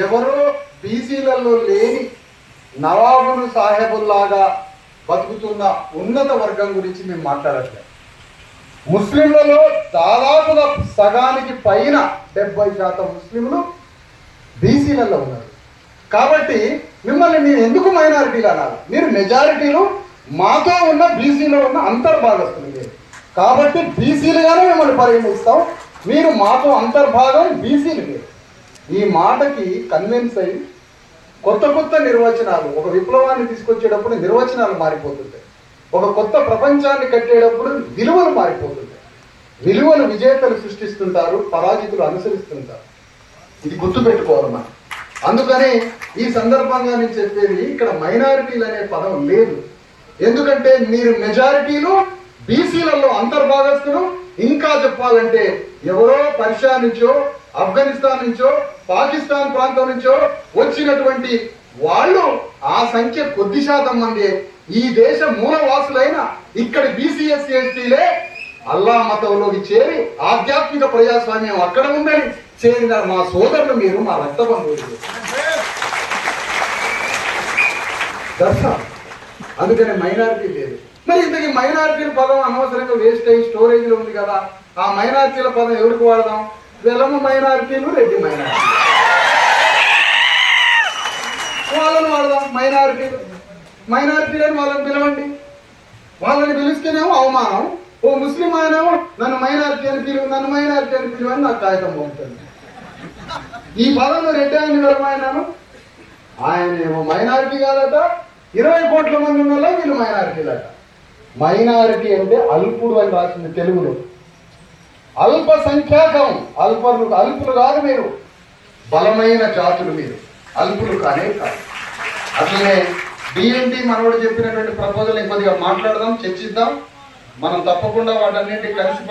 ఎవరో బీసీలలో లేని నవాబులు సాహెబుల్లాగా బతుకుతున్న ఉన్నత వర్గం గురించి మేము మాట్లాడట్లేదు. ముస్లింలలో దాదాపుగా సగానికి పైన 70% ముస్లింలు బీసీలలో ఉన్నారు. కాబట్టి మిమ్మల్ని నేను ఎందుకు మైనారిటీలు అనాలి? మీరు మెజారిటీలు మాతో ఉన్న బీసీలో ఉన్న అంతర్భాగస్తులు మీరు. కాబట్టి బీసీలుగానే మిమ్మల్ని పరిగణిస్తాం. మీరు మాతో అంతర్భాగం బీసీలు మీరు. ఈ మాటకి కన్విన్స్ అయ్యి కొత్త కొత్త నిర్వచనాలు, ఒక విప్లవాన్ని తీసుకొచ్చేటప్పుడు నిర్వచనాలు మారిపోతుంటాయి. ఒక కొత్త ప్రపంచాన్ని కట్టేటప్పుడు విలువలు మారిపోతుంటాయి. విలువలు విజేతలు సృష్టిస్తుంటారు, పరాజితులు అనుసరిస్తుంటారు. ఇది గుర్తుపెట్టుకోవాలి మనం. అందుకని ఈ సందర్భంగా నేను చెప్పేది, ఇక్కడ మైనారిటీలు అనే పదం లేదు. ఎందుకంటే మీరు మెజారిటీలు బీసీలలో అంతర్భాగస్తులు. ఇంకా చెప్పాలంటే ఎవరో పర్షియా నుంచో, ఆఫ్ఘనిస్తాన్ నుంచో, పాకిస్తాన్ ప్రాంతం నుంచో వచ్చినటువంటి వాళ్ళు ఆ సంఖ్య కొద్ది శాతం మంది. ఈ దేశ మూలవాసులైన ఇక్కడ బీసీఎస్సీ ఎస్టీలే అల్లా మతంలోకి చేరి ఆధ్యాత్మిక ప్రజాస్వామ్యం అక్కడ ఉందని చేరిన మా సోదరులు మీరు, మా రక్త బంధువులు. అందుకని మైనారిటీ లేదు. మరి ఇంతకీ మైనారిటీల పదం అనవసరంగా వేస్ట్ అయ్యి స్టోరేజ్లో ఉంది కదా. ఆ మైనారిటీల పదం ఎవరికి వాడదాం? వెలము మైనారిటీలు, రెడ్డి మైనారిటీలు, వాళ్ళని వాడదాం. మైనారిటీలను వాళ్ళని పిలవండి. వాళ్ళని పిలిస్తేనేమో అవమానం. ఓ ముస్లిం ఆయనేమో నన్ను మైనారిటీ అని పిలువు, నన్ను మైనారిటీ అని పిలువని నాకు కాగితం పంపుతుంది. ఈ పదంలో రెడ్డి ఆయన విలమాయనాను, ఆయనేమో మైనారిటీ కాదట. 20 కోట్ల మంది ఉన్న వీళ్ళు మైనారిటీలట. మైనారిటీ అంటే అల్పుడు అని రాసింది తెలుగులో. అల్ప సంఖ్యాకం. అల్పులు కాదు మీరు, బలమైన జాతులు మీరు, అల్పులు కానే కాదు. అట్లనే డిఎన్టీ మనోడు చెప్పినటువంటి ప్రపోజల్ కొద్దిగా మాట్లాడదాం, చర్చిద్దాం. మనం తప్పకుండా వాటన్నింటి కలిసి